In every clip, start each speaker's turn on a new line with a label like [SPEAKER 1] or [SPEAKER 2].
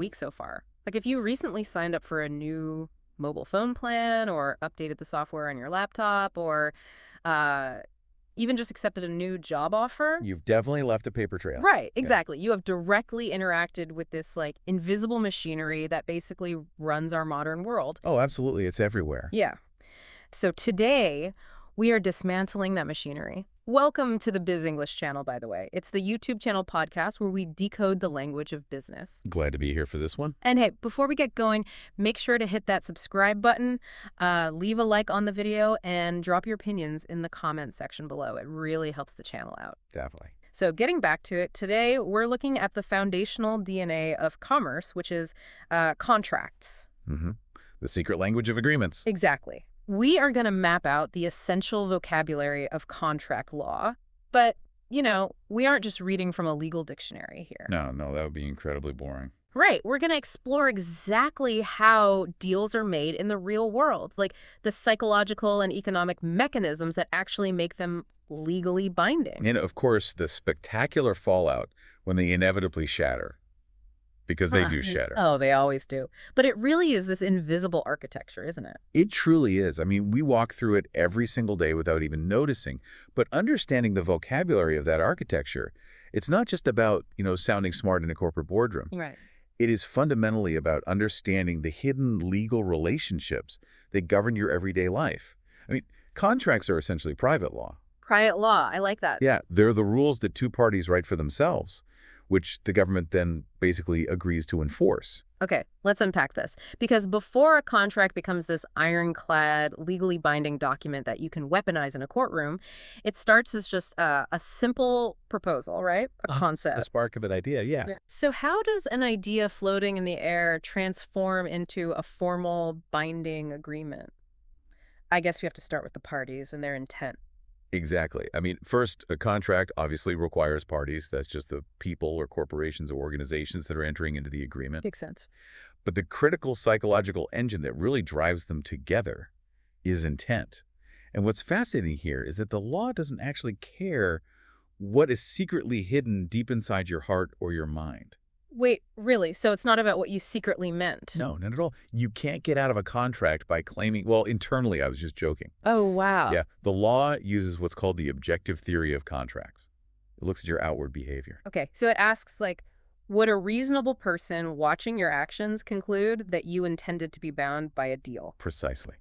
[SPEAKER 1] week so far. Like if you recently signed up for a new mobile phone plan or updated the software on your laptop or uh, even just accepted a new job offer.
[SPEAKER 2] You've definitely left a paper trail.
[SPEAKER 1] Right,
[SPEAKER 2] Yeah.
[SPEAKER 1] exactly. You have directly interacted with this like invisible machinery that basically runs our modern world.
[SPEAKER 2] Oh, absolutely. It's everywhere.
[SPEAKER 1] Yeah. So today, we are dismantling that machinery. Welcome to the Biz English Channel, by the way. It's the YouTube channel podcast where we decode the language of business.
[SPEAKER 2] Glad to be here for this one.
[SPEAKER 1] And hey, before we get going, make sure to hit that subscribe button, leave a like on the video, and drop your opinions in the comment section below. It really helps the channel out.
[SPEAKER 2] Definitely.
[SPEAKER 1] So getting back to it, today we're looking at the foundational DNA of commerce, which is contracts.
[SPEAKER 2] Mm-hmm. The secret language of agreements.
[SPEAKER 1] Exactly. We are going to map out the essential vocabulary of contract law, but, you know, we aren't just reading from a legal dictionary here.
[SPEAKER 2] No, that would be incredibly boring.
[SPEAKER 1] Right. We're going to explore exactly how deals are made in the real world, like the psychological and economic mechanisms that actually make them legally binding.
[SPEAKER 2] And, of course, the spectacular fallout when they inevitably shatter. Because they do shatter.
[SPEAKER 1] Oh, they always do. But it really is this invisible architecture, isn't it?
[SPEAKER 2] It truly is. I mean, we walk through it every single day without even noticing. But understanding the vocabulary of that architecture, it's not just about, sounding smart in a corporate boardroom.
[SPEAKER 1] Right.
[SPEAKER 2] It is fundamentally about understanding the hidden legal relationships that govern your everyday life. I mean, contracts are essentially private law.
[SPEAKER 1] Private law. I like that.
[SPEAKER 2] Yeah, they're the rules that two parties write for themselves, which the government then basically agrees to enforce.
[SPEAKER 1] Okay, let's unpack this. Because before a contract becomes this ironclad, legally binding document that you can weaponize in a courtroom, it starts as just a simple proposal, right? A concept.
[SPEAKER 2] A spark of an idea, yeah.
[SPEAKER 1] So how does an idea floating in the air transform into a formal binding agreement? I guess we have to start with the parties and their intent.
[SPEAKER 2] Exactly. I mean, first, a contract obviously requires parties. That's just the people or corporations or organizations that are entering into the agreement.
[SPEAKER 1] Makes sense.
[SPEAKER 2] But the critical psychological engine that really drives them together is intent. And what's fascinating here is that the law doesn't actually care what is secretly hidden deep inside your heart or your mind.
[SPEAKER 1] Wait, really? So it's not about what you secretly meant?
[SPEAKER 2] No, not at all. You can't get out of a contract by claiming, well, internally, I was just joking.
[SPEAKER 1] Oh, wow.
[SPEAKER 2] Yeah, the law uses what's called the objective theory of contracts. It looks at your outward behavior.
[SPEAKER 1] Okay, so it asks, like, would a reasonable person watching your actions conclude that you intended to be bound by a deal?
[SPEAKER 2] Precisely.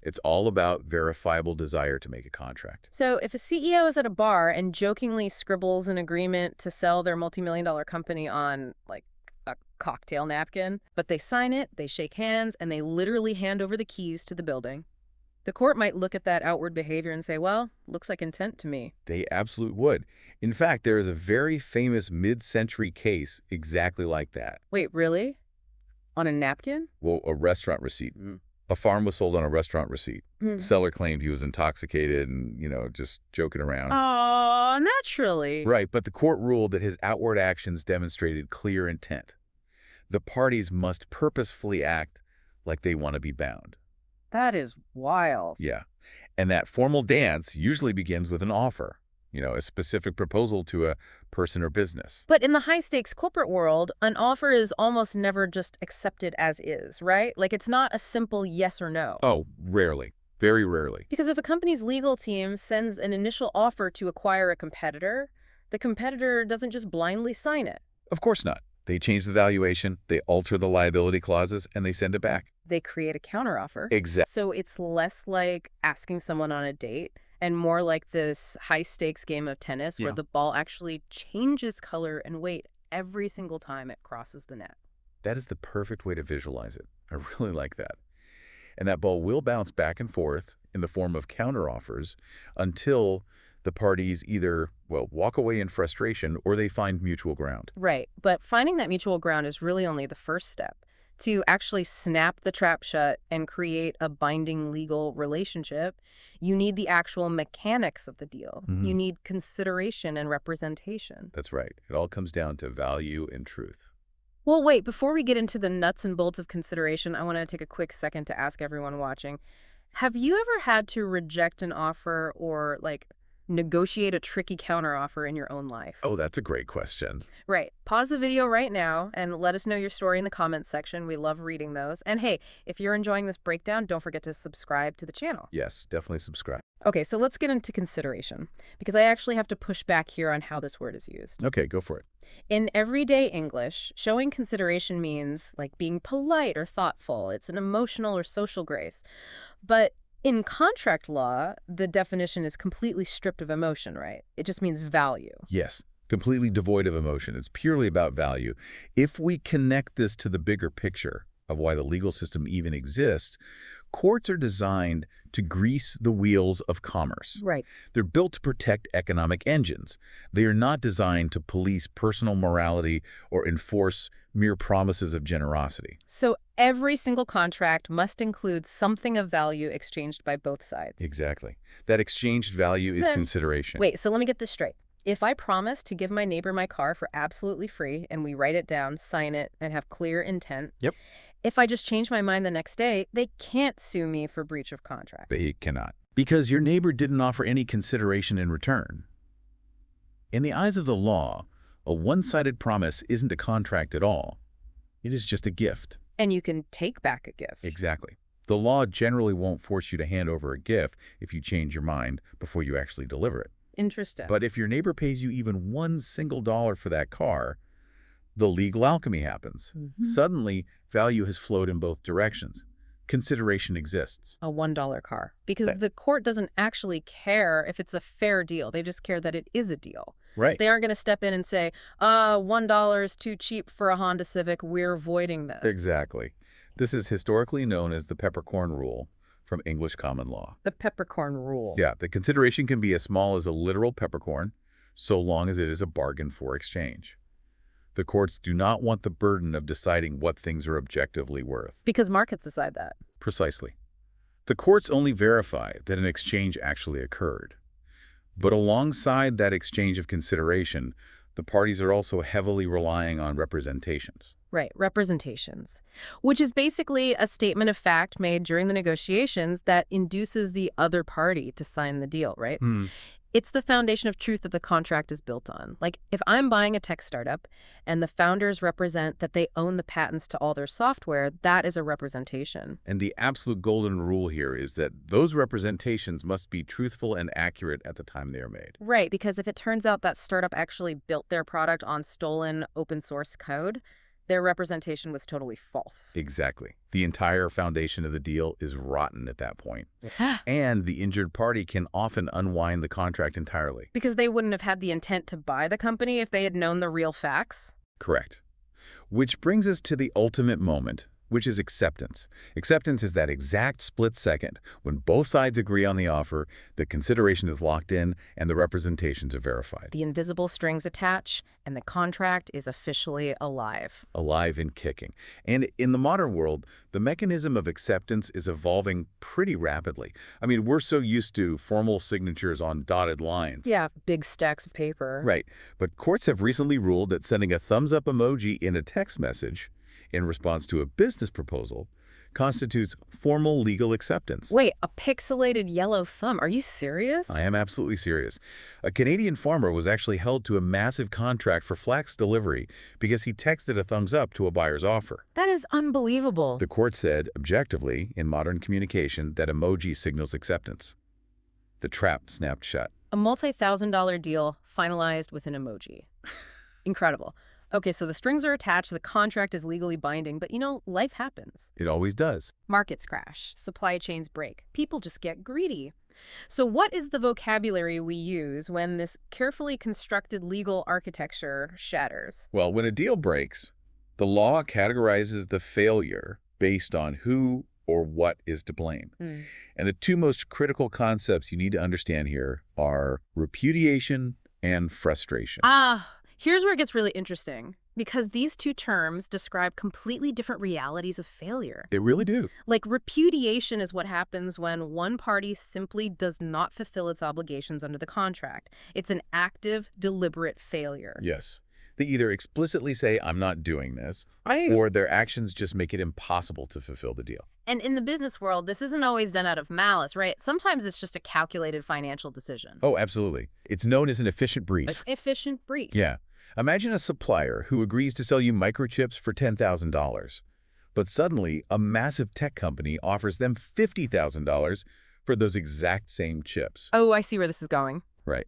[SPEAKER 2] It's all about verifiable desire to make a contract.
[SPEAKER 1] So if a CEO is at a bar and jokingly scribbles an agreement to sell their multi-million-dollar company on, like, a cocktail napkin, but they sign it, they shake hands, and they literally hand over the keys to the building, the court might look at that outward behavior and say, well, looks like intent to me.
[SPEAKER 2] They absolutely would. In fact, there is a very famous mid-century case exactly like that.
[SPEAKER 1] Wait, really? On a napkin?
[SPEAKER 2] Well, a restaurant receipt. A farm was sold on a restaurant receipt. The seller claimed he was intoxicated and, just joking around.
[SPEAKER 1] Oh, naturally.
[SPEAKER 2] Right, but the court ruled that his outward actions demonstrated clear intent. The parties must purposefully act like they want to be bound.
[SPEAKER 1] That is wild.
[SPEAKER 2] Yeah, and that formal dance usually begins with an offer, a specific proposal to a person or business.
[SPEAKER 1] But in the high-stakes corporate world, an offer is almost never just accepted as is, right? Like, it's not a simple yes or no.
[SPEAKER 2] Oh, rarely. Very rarely.
[SPEAKER 1] Because if a company's legal team sends an initial offer to acquire a competitor, the competitor doesn't just blindly sign it.
[SPEAKER 2] Of course not. They change the valuation, they alter the liability clauses, and they send it back.
[SPEAKER 1] They create a counteroffer.
[SPEAKER 2] Exactly.
[SPEAKER 1] So it's less like asking someone on a date and more like this high-stakes game of tennis where the ball actually changes color and weight every single time it crosses the net.
[SPEAKER 2] That is the perfect way to visualize it. I really like that. And that ball will bounce back and forth in the form of counteroffers until the parties either, walk away in frustration or they find mutual ground.
[SPEAKER 1] Right. But finding that mutual ground is really only the first step. To actually snap the trap shut and create a binding legal relationship, you need the actual mechanics of the deal. You need consideration and representation.
[SPEAKER 2] That's right. It all comes down to value and truth.
[SPEAKER 1] Well, wait, before we get into the nuts and bolts of consideration, I want to take a quick second to ask everyone watching, have you ever had to reject an offer or, negotiate a tricky counteroffer in your own life?
[SPEAKER 2] Oh, that's a great question.
[SPEAKER 1] Right. Pause the video right now and let us know your story in the comments section. We love reading those. And hey, if you're enjoying this breakdown, don't forget to subscribe to the channel.
[SPEAKER 2] Yes, definitely subscribe.
[SPEAKER 1] Okay, so let's get into consideration, because I actually have to push back here on how this word is used.
[SPEAKER 2] Okay, go for it.
[SPEAKER 1] In everyday English, showing consideration means like being polite or thoughtful. It's an emotional or social grace. But in contract law, the definition is completely stripped of emotion, right? It just means value.
[SPEAKER 2] Yes, completely devoid of emotion. It's purely about value. If we connect this to the bigger picture of why the legal system even exists, courts are designed to grease the wheels of commerce.
[SPEAKER 1] Right.
[SPEAKER 2] They're built to protect economic engines. They are not designed to police personal morality or enforce mere promises of generosity.
[SPEAKER 1] So every single contract must include something of value exchanged by both sides.
[SPEAKER 2] Exactly. That exchanged value is consideration.
[SPEAKER 1] Wait, so let me get this straight. If I promise to give my neighbor my car for absolutely free and we write it down, sign it, and have clear intent,
[SPEAKER 2] Yep.
[SPEAKER 1] if I just change my mind the next day, they can't sue me for breach of contract.
[SPEAKER 2] They cannot. Because your neighbor didn't offer any consideration in return. In the eyes of the law, a one-sided promise isn't a contract at all. It is just a gift.
[SPEAKER 1] And you can take back a gift.
[SPEAKER 2] Exactly. The law generally won't force you to hand over a gift if you change your mind before you actually deliver it.
[SPEAKER 1] Interesting.
[SPEAKER 2] But if your neighbor pays you even $1 single for that car, the legal alchemy happens. Suddenly, value has flowed in both directions. Consideration exists.
[SPEAKER 1] A $1 car. Because the court doesn't actually care if it's a fair deal. They just care that it is a deal.
[SPEAKER 2] Right.
[SPEAKER 1] They aren't going to step in and say, $1 is too cheap for a Honda Civic. We're voiding this.
[SPEAKER 2] Exactly. This is historically known as the peppercorn rule from English common law.
[SPEAKER 1] The peppercorn rule.
[SPEAKER 2] Yeah, the consideration can be as small as a literal peppercorn, so long as it is a bargain for exchange. The courts do not want the burden of deciding what things are objectively worth.
[SPEAKER 1] Because markets decide that.
[SPEAKER 2] Precisely. The courts only verify that an exchange actually occurred. But alongside that exchange of consideration, the parties are also heavily relying on representations.
[SPEAKER 1] Right, representations, which is basically a statement of fact made during the negotiations that induces the other party to sign the deal, right? It's the foundation of truth that the contract is built on. Like, if I'm buying a tech startup and the founders represent that they own the patents to all their software, that is a representation.
[SPEAKER 2] And the absolute golden rule here is that those representations must be truthful and accurate at the time they are made.
[SPEAKER 1] Right, because if it turns out that startup actually built their product on stolen open source code, their representation was totally false.
[SPEAKER 2] Exactly. The entire foundation of the deal is rotten at that point. And the injured party can often unwind the contract entirely.
[SPEAKER 1] Because they wouldn't have had the intent to buy the company if they had known the real facts.
[SPEAKER 2] Correct. Which brings us to the ultimate moment, which is acceptance. Acceptance is that exact split second when both sides agree on the offer, the consideration is locked in, and the representations are verified.
[SPEAKER 1] The invisible strings attach, and the contract is officially alive.
[SPEAKER 2] Alive and kicking. And in the modern world, the mechanism of acceptance is evolving pretty rapidly. I mean, we're so used to formal signatures on dotted lines.
[SPEAKER 1] Yeah, big stacks of paper.
[SPEAKER 2] Right. But courts have recently ruled that sending a thumbs-up emoji in a text message in response to a business proposal constitutes formal legal acceptance.
[SPEAKER 1] Wait, a pixelated yellow thumb? Are you serious?
[SPEAKER 2] I am absolutely serious. A Canadian farmer was actually held to a massive contract for flax delivery because he texted a thumbs up to a buyer's offer.
[SPEAKER 1] That is unbelievable.
[SPEAKER 2] The court said, objectively, in modern communication, that emoji signals acceptance. The trap snapped shut.
[SPEAKER 1] A multi-$1,000 deal finalized with an emoji. Incredible. Okay, so the strings are attached, the contract is legally binding, but life happens.
[SPEAKER 2] It always does.
[SPEAKER 1] Markets crash, supply chains break, people just get greedy. So what is the vocabulary we use when this carefully constructed legal architecture shatters?
[SPEAKER 2] Well, when a deal breaks, the law categorizes the failure based on who or what is to blame. And the two most critical concepts you need to understand here are repudiation and frustration.
[SPEAKER 1] Here's where it gets really interesting, because these two terms describe completely different realities of failure.
[SPEAKER 2] They really do.
[SPEAKER 1] Like, repudiation is what happens when one party simply does not fulfill its obligations under the contract. It's an active, deliberate failure.
[SPEAKER 2] Yes. They either explicitly say, I'm not doing this, or their actions just make it impossible to fulfill the deal.
[SPEAKER 1] And in the business world, this isn't always done out of malice, right? Sometimes it's just a calculated financial decision.
[SPEAKER 2] Oh, absolutely. It's known as an efficient breach.
[SPEAKER 1] Efficient breach.
[SPEAKER 2] Yeah. Imagine a supplier who agrees to sell you microchips for $10,000, but suddenly a massive tech company offers them $50,000 for those exact same chips.
[SPEAKER 1] Oh, I see where this is going.
[SPEAKER 2] Right.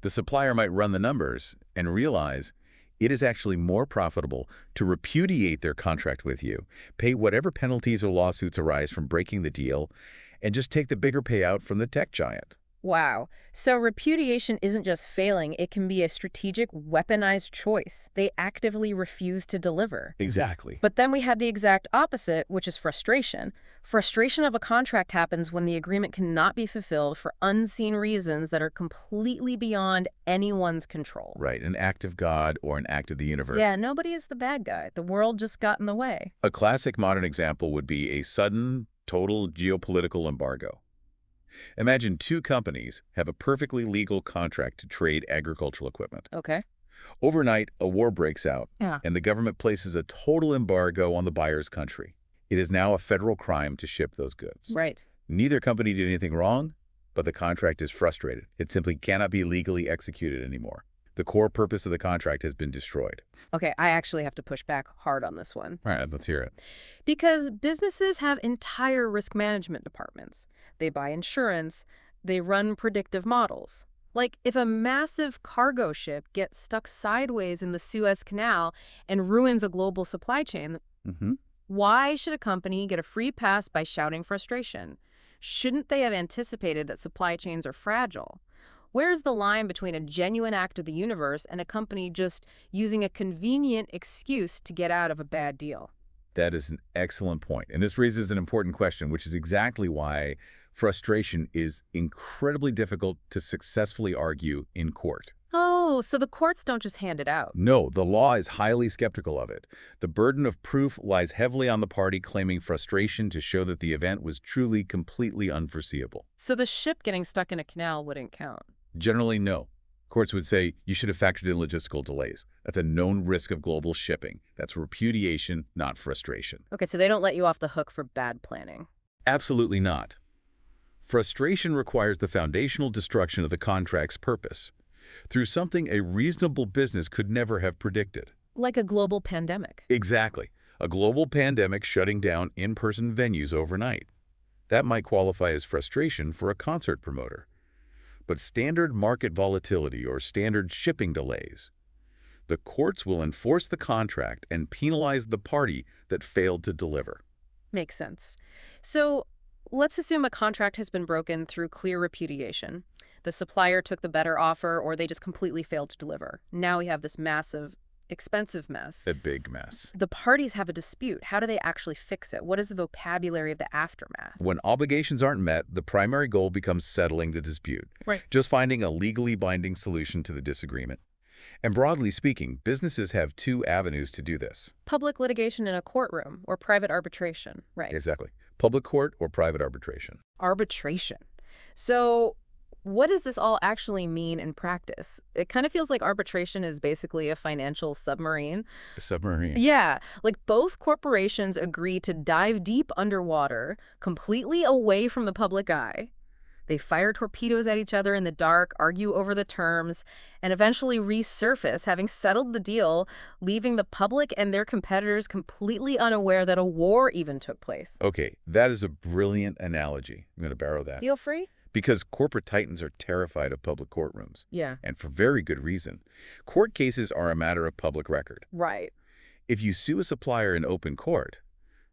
[SPEAKER 2] The supplier might run the numbers and realize it is actually more profitable to repudiate their contract with you, pay whatever penalties or lawsuits arise from breaking the deal, and just take the bigger payout from the tech giant.
[SPEAKER 1] Wow. So repudiation isn't just failing, it can be a strategic, weaponized choice. They actively refuse to deliver.
[SPEAKER 2] Exactly.
[SPEAKER 1] But then we have the exact opposite, which is frustration. Frustration of a contract happens when the agreement cannot be fulfilled for unseen reasons that are completely beyond anyone's control.
[SPEAKER 2] Right, an act of God or an act of the universe.
[SPEAKER 1] Yeah, nobody is the bad guy. The world just got in the way.
[SPEAKER 2] A classic modern example would be a sudden, total geopolitical embargo. Imagine two companies have a perfectly legal contract to trade agricultural equipment.
[SPEAKER 1] Okay.
[SPEAKER 2] Overnight, a war breaks out,
[SPEAKER 1] Yeah.
[SPEAKER 2] and the government places a total embargo on the buyer's country. It is now a federal crime to ship those goods.
[SPEAKER 1] Right.
[SPEAKER 2] Neither company did anything wrong, but the contract is frustrated. It simply cannot be legally executed anymore. The core purpose of the contract has been destroyed.
[SPEAKER 1] Okay, I actually have to push back hard on this one.
[SPEAKER 2] All right, let's hear it.
[SPEAKER 1] Because businesses have entire risk management departments. They buy insurance, they run predictive models. Like, if a massive cargo ship gets stuck sideways in the Suez Canal and ruins a global supply chain, why should a company get a free pass by shouting frustration? Shouldn't they have anticipated that supply chains are fragile? Where's the line between a genuine act of the universe and a company just using a convenient excuse to get out of a bad deal?
[SPEAKER 2] That is an excellent point. And this raises an important question, which is exactly why frustration is incredibly difficult to successfully argue in court.
[SPEAKER 1] Oh, so the courts don't just hand it out.
[SPEAKER 2] No, the law is highly skeptical of it. The burden of proof lies heavily on the party claiming frustration to show that the event was truly completely unforeseeable.
[SPEAKER 1] So the ship getting stuck in a canal wouldn't count.
[SPEAKER 2] Generally, no. Courts would say you should have factored in logistical delays. That's a known risk of global shipping. That's repudiation, not frustration.
[SPEAKER 1] Okay, so they don't let you off the hook for bad planning.
[SPEAKER 2] Absolutely not. Frustration requires the foundational destruction of the contract's purpose through something a reasonable business could never have predicted.
[SPEAKER 1] Like a global pandemic.
[SPEAKER 2] Exactly. A global pandemic shutting down in-person venues overnight. That might qualify as frustration for a concert promoter. But standard market volatility or standard shipping delays, the courts will enforce the contract and penalize the party that failed to deliver.
[SPEAKER 1] Makes sense. So let's assume a contract has been broken through clear repudiation. The supplier took the better offer or they just completely failed to deliver. Now we have this massive, expensive mess.
[SPEAKER 2] A big mess.
[SPEAKER 1] The parties have a dispute. How do they actually fix it? What is the vocabulary of the aftermath?
[SPEAKER 2] When obligations aren't met, the primary goal becomes settling the dispute.
[SPEAKER 1] Right.
[SPEAKER 2] Just finding a legally binding solution to the disagreement. And broadly speaking, businesses have two avenues to do this.
[SPEAKER 1] Public litigation in a courtroom or private arbitration. Right.
[SPEAKER 2] Exactly. Public court or private arbitration.
[SPEAKER 1] Arbitration. So what does this all actually mean in practice? It kind of feels like arbitration is basically a financial submarine.
[SPEAKER 2] A submarine.
[SPEAKER 1] Yeah, like both corporations agree to dive deep underwater, completely away from the public eye. They fire torpedoes at each other in the dark, argue over the terms, and eventually resurface, having settled the deal, leaving the public and their competitors completely unaware that a war even took place.
[SPEAKER 2] Okay, that is a brilliant analogy. I'm going to borrow that.
[SPEAKER 1] Feel free?
[SPEAKER 2] Because corporate titans are terrified of public courtrooms.
[SPEAKER 1] Yeah.
[SPEAKER 2] And for very good reason. Court cases are a matter of public record.
[SPEAKER 1] Right.
[SPEAKER 2] If you sue a supplier in open court,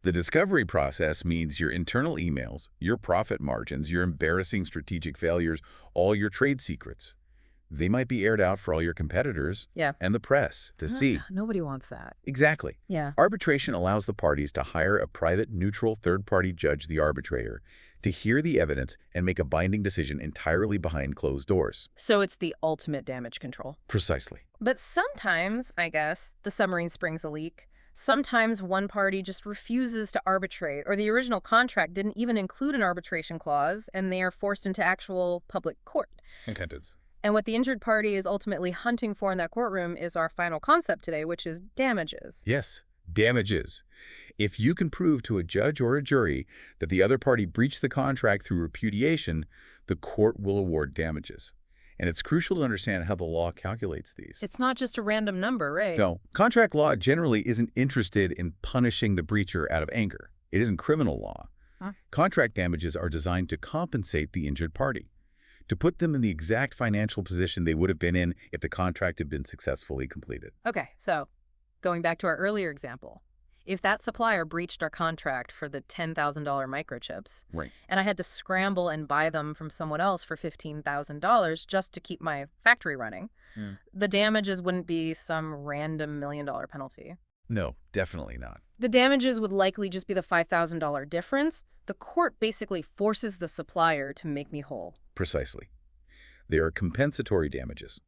[SPEAKER 2] the discovery process means your internal emails, your profit margins, your embarrassing strategic failures, all your trade secrets. They might be aired out for all your competitors and the press to see.
[SPEAKER 1] Nobody wants that.
[SPEAKER 2] Exactly.
[SPEAKER 1] Yeah.
[SPEAKER 2] Arbitration allows the parties to hire a private, neutral third-party judge, the arbitrator, to hear the evidence and make a binding decision entirely behind closed doors.
[SPEAKER 1] So it's the ultimate damage control.
[SPEAKER 2] Precisely.
[SPEAKER 1] But sometimes, I guess, the submarine springs a leak. Sometimes one party just refuses to arbitrate, or the original contract didn't even include an arbitration clause, and they are forced into actual public court.
[SPEAKER 2] Contenders.
[SPEAKER 1] And what the injured party is ultimately hunting for in that courtroom is our final concept today, which is damages.
[SPEAKER 2] Yes, damages. If you can prove to a judge or a jury that the other party breached the contract through repudiation, the court will award damages. And it's crucial to understand how the law calculates these.
[SPEAKER 1] It's not just a random number, right?
[SPEAKER 2] No, contract law generally isn't interested in punishing the breacher out of anger. It isn't criminal law.
[SPEAKER 1] Huh?
[SPEAKER 2] Contract damages are designed to compensate the injured party, to put them in the exact financial position they would have been in if the contract had been successfully completed.
[SPEAKER 1] Okay, so going back to our earlier example, if that supplier breached our contract for the $10,000 microchips,
[SPEAKER 2] Right.
[SPEAKER 1] and I had to scramble and buy them from someone else for $15,000 just to keep my factory running, the damages wouldn't be some random $1 million penalty.
[SPEAKER 2] No, definitely not.
[SPEAKER 1] The damages would likely just be the $5,000 difference. The court basically forces the supplier to make me whole.
[SPEAKER 2] Precisely. They are compensatory damages.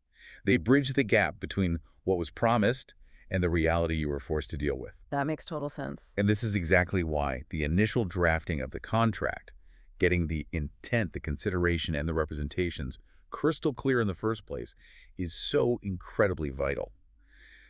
[SPEAKER 2] They bridge the gap between what was promised and the reality you were forced to deal with.
[SPEAKER 1] That makes total sense.
[SPEAKER 2] And this is exactly why the initial drafting of the contract, getting the intent, the consideration, and the representations crystal clear in the first place, is so incredibly vital.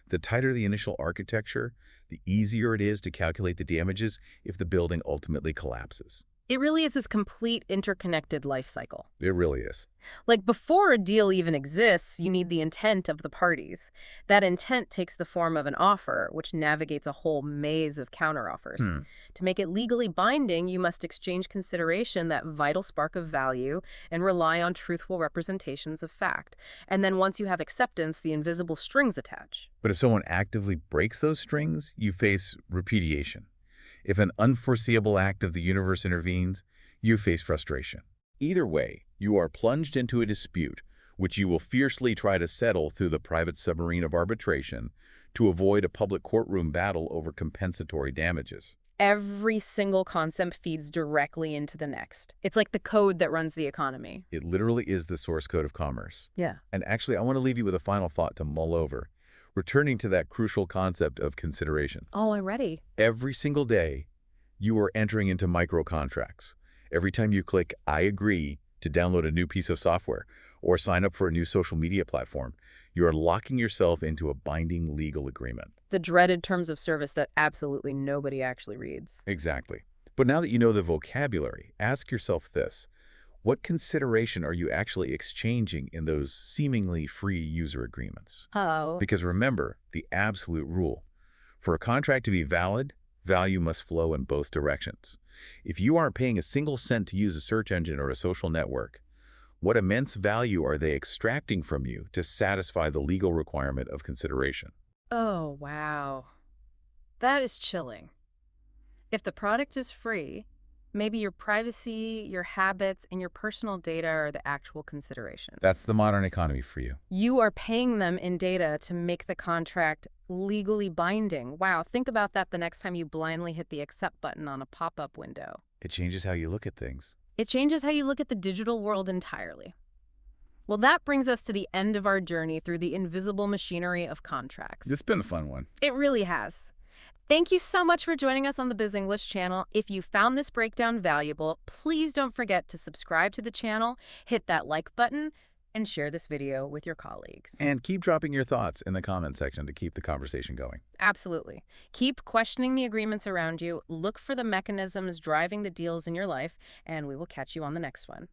[SPEAKER 2] The tighter the initial architecture, the easier it is to calculate the damages if the building ultimately collapses.
[SPEAKER 1] It really is this complete interconnected life cycle.
[SPEAKER 2] It really is.
[SPEAKER 1] Like, before a deal even exists, you need the intent of the parties. That intent takes the form of an offer, which navigates a whole maze of counteroffers. To make it legally binding, you must exchange consideration, that vital spark of value, and rely on truthful representations of fact. And then once you have acceptance, the invisible strings attach.
[SPEAKER 2] But if someone actively breaks those strings, you face repudiation. If an unforeseeable act of the universe intervenes, you face frustration. Either way, you are plunged into a dispute, which you will fiercely try to settle through the private submarine of arbitration to avoid a public courtroom battle over compensatory damages.
[SPEAKER 1] Every single concept feeds directly into the next. It's like the code that runs the economy.
[SPEAKER 2] It literally is the source code of commerce.
[SPEAKER 1] Yeah.
[SPEAKER 2] And actually, I want to leave you with a final thought to mull over, returning to that crucial concept of consideration.
[SPEAKER 1] Oh, I'm ready.
[SPEAKER 2] Every single day, you are entering into micro contracts. Every time you click "I agree" to download a new piece of software or sign up for a new social media platform, you are locking yourself into a binding legal agreement.
[SPEAKER 1] The dreaded terms of service that absolutely nobody actually reads.
[SPEAKER 2] Exactly. But now that you know the vocabulary, ask yourself this. What consideration are you actually exchanging in those seemingly free user agreements?
[SPEAKER 1] Oh.
[SPEAKER 2] Because remember, the absolute rule. For a contract to be valid, value must flow in both directions. If you aren't paying a single cent to use a search engine or a social network, what immense value are they extracting from you to satisfy the legal requirement of consideration?
[SPEAKER 1] Oh, wow. That is chilling. If the product is free, maybe your privacy, your habits, and your personal data are the actual consideration.
[SPEAKER 2] That's the modern economy for you.
[SPEAKER 1] You are paying them in data to make the contract legally binding. Wow, think about that the next time you blindly hit the accept button on a pop-up window.
[SPEAKER 2] It changes how you look at things.
[SPEAKER 1] It changes how you look at the digital world entirely. Well, that brings us to the end of our journey through the invisible machinery of contracts.
[SPEAKER 2] It's been a fun one.
[SPEAKER 1] It really has. Thank you so much for joining us on the Biz English channel. If you found this breakdown valuable, please don't forget to subscribe to the channel, hit that like button, and share this video with your colleagues.
[SPEAKER 2] And keep dropping your thoughts in the comment section to keep the conversation going.
[SPEAKER 1] Absolutely. Keep questioning the agreements around you, look for the mechanisms driving the deals in your life, and we will catch you on the next one.